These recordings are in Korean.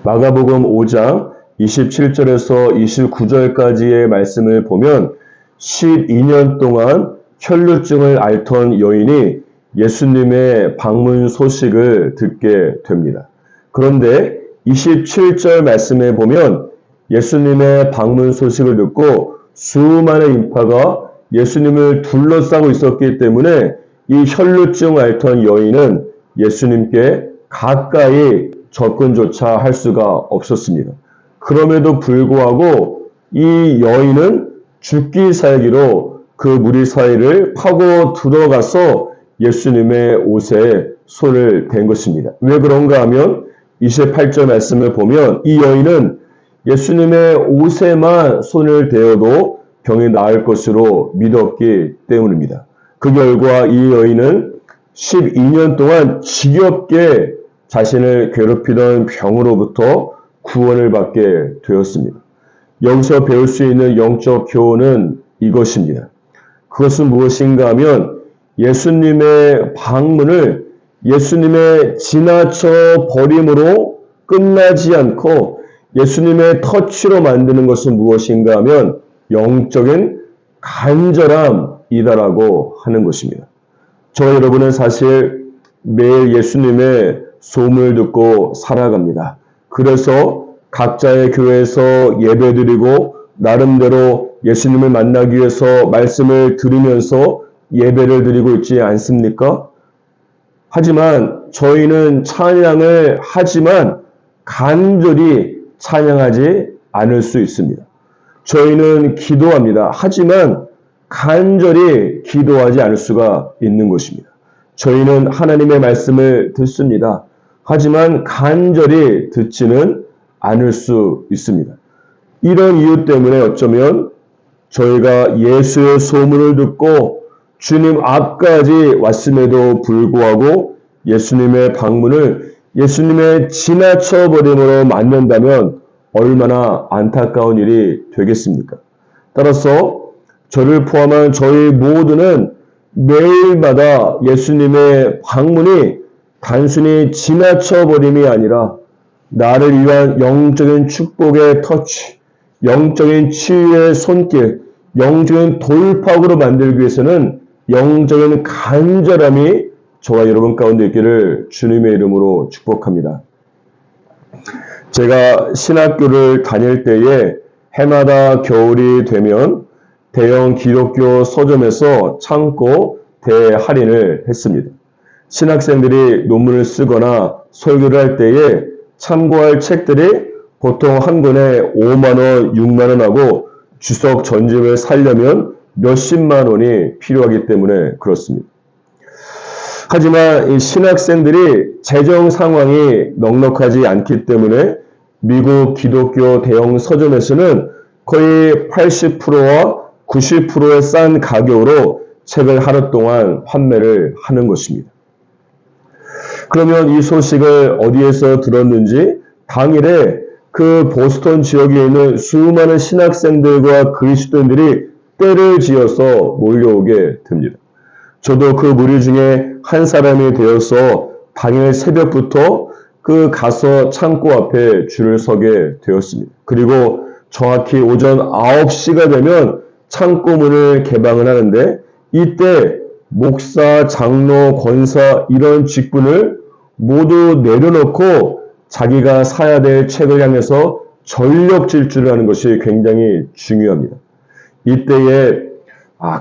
마가복음 5장 27절에서 29절까지의 말씀을 보면 12년 동안 혈루증을 앓던 여인이 예수님의 방문 소식을 듣게 됩니다. 그런데 27절 말씀에 보면 예수님의 방문 소식을 듣고 수많은 인파가 예수님을 둘러싸고 있었기 때문에 이 혈루증 앓던 여인은 예수님께 가까이 접근조차 할 수가 없었습니다. 그럼에도 불구하고 이 여인은 죽기 살기로 그 무리 사이를 파고 들어가서 예수님의 옷에 손을 댄 것입니다. 왜 그런가 하면 28절 말씀을 보면 이 여인은 예수님의 옷에만 손을 대어도 병이 나을 것으로 믿었기 때문입니다. 그 결과 이 여인은 12년 동안 지겹게 자신을 괴롭히던 병으로부터 구원을 받게 되었습니다. 여기서 배울 수 있는 영적 교훈은 이것입니다. 그것은 무엇인가 하면 예수님의 방문을 예수님의 지나쳐 버림으로 끝나지 않고 예수님의 터치로 만드는 것은 무엇인가 하면 영적인 간절함이다라고 하는 것입니다. 저와 여러분은 사실 매일 예수님의 소문을 듣고 살아갑니다. 그래서 각자의 교회에서 예배드리고 나름대로 예수님을 만나기 위해서 말씀을 들으면서 예배를 드리고 있지 않습니까? 하지만 저희는 찬양을 하지만 간절히 찬양하지 않을 수 있습니다. 저희는 기도합니다. 하지만 간절히 기도하지 않을 수가 있는 것입니다. 저희는 하나님의 말씀을 듣습니다. 하지만 간절히 듣지는 않을 수 있습니다. 이런 이유 때문에 어쩌면 저희가 예수의 소문을 듣고 주님 앞까지 왔음에도 불구하고 예수님의 방문을 예수님의 지나쳐버림으로 맞는다면 얼마나 안타까운 일이 되겠습니까? 따라서 저를 포함한 저희 모두는 매일마다 예수님의 방문이 단순히 지나쳐버림이 아니라 나를 위한 영적인 축복의 터치, 영적인 치유의 손길, 영적인 돌파구로 만들기 위해서는 영적인 간절함이 저와 여러분 가운데 있기를 주님의 이름으로 축복합니다. 제가 신학교를 다닐 때에 해마다 겨울이 되면 대형 기독교 서점에서 창고 대할인을 했습니다. 신학생들이 논문을 쓰거나 설교를 할 때에 참고할 책들이 보통 한 권에 5만원, 6만원하고 주석 전집을 사려면 몇십만 원이 필요하기 때문에 그렇습니다. 하지만 이 신학생들이 재정 상황이 넉넉하지 않기 때문에 미국 기독교 대형 서점에서는 거의 80%와 90%의 싼 가격으로 책을 하루 동안 판매를 하는 것입니다. 그러면 이 소식을 어디에서 들었는지 당일에 그 보스턴 지역에 있는 수많은 신학생들과 그리스도인들이 떼를 지어서 몰려오게 됩니다. 저도 그 무리 중에 한 사람이 되어서 당일 새벽부터 그 가서 창고 앞에 줄을 서게 되었습니다. 그리고 정확히 오전 9시가 되면 창고 문을 개방을 하는데 이때 목사, 장로, 권사 이런 직분을 모두 내려놓고 자기가 사야 될 책을 향해서 전력 질주를 하는 것이 굉장히 중요합니다. 이때에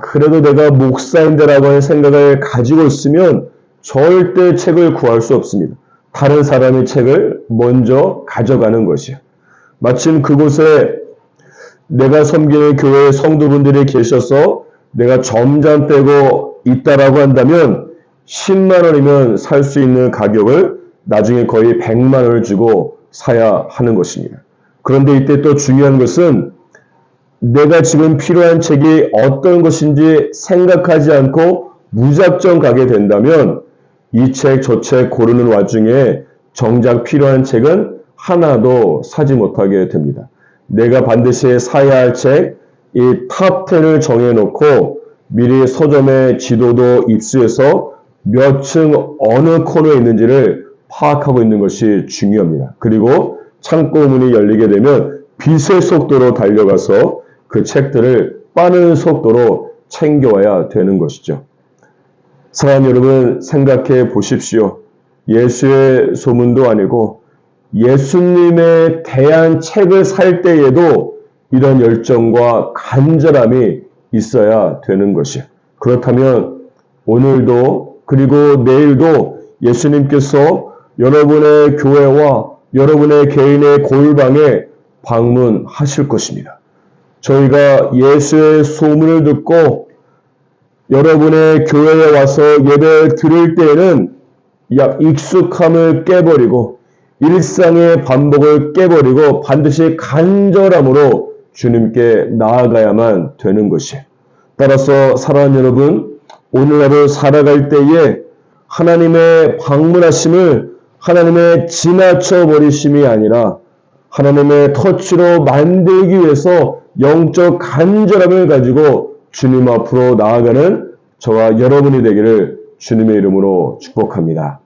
그래도 내가 목사인데라고 하는 생각을 가지고 있으면 절대 책을 구할 수 없습니다. 다른 사람의 책을 먼저 가져가는 것이요. 마침 그곳에 내가 섬기는 교회의 성도분들이 계셔서 내가 점점 빼고 있다라고 한다면 10만 원이면 살 수 있는 가격을 나중에 거의 100만 원을 주고 사야 하는 것입니다. 그런데 이때 또 중요한 것은 내가 지금 필요한 책이 어떤 것인지 생각하지 않고 무작정 가게 된다면 이 책, 저 책 고르는 와중에 정작 필요한 책은 하나도 사지 못하게 됩니다. 내가 반드시 사야 할 책, 이 탑 10을 정해놓고 미리 서점의 지도도 입수해서 몇 층 어느 코너에 있는지를 파악하고 있는 것이 중요합니다. 그리고 창고 문이 열리게 되면 빛의 속도로 달려가서 그 책들을 빠른 속도로 챙겨와야 되는 것이죠. 사랑하는 여러분, 생각해 보십시오. 예수의 소문도 아니고 예수님에 대한 책을 살 때에도 이런 열정과 간절함이 있어야 되는 것이에요. 그렇다면 오늘도 그리고 내일도 예수님께서 여러분의 교회와 여러분의 개인의 골방에 방문하실 것입니다. 저희가 예수의 소문을 듣고 여러분의 교회에 와서 예배를 드릴 때에는 익숙함을 깨버리고 일상의 반복을 깨버리고 반드시 간절함으로 주님께 나아가야만 되는 것이에요. 따라서 사랑하는 여러분, 오늘 하루 살아갈 때에 하나님의 방문하심을 하나님의 지나쳐 버리심이 아니라 하나님의 터치로 만들기 위해서 영적 간절함을 가지고 주님 앞으로 나아가는 저와 여러분이 되기를 주님의 이름으로 축복합니다.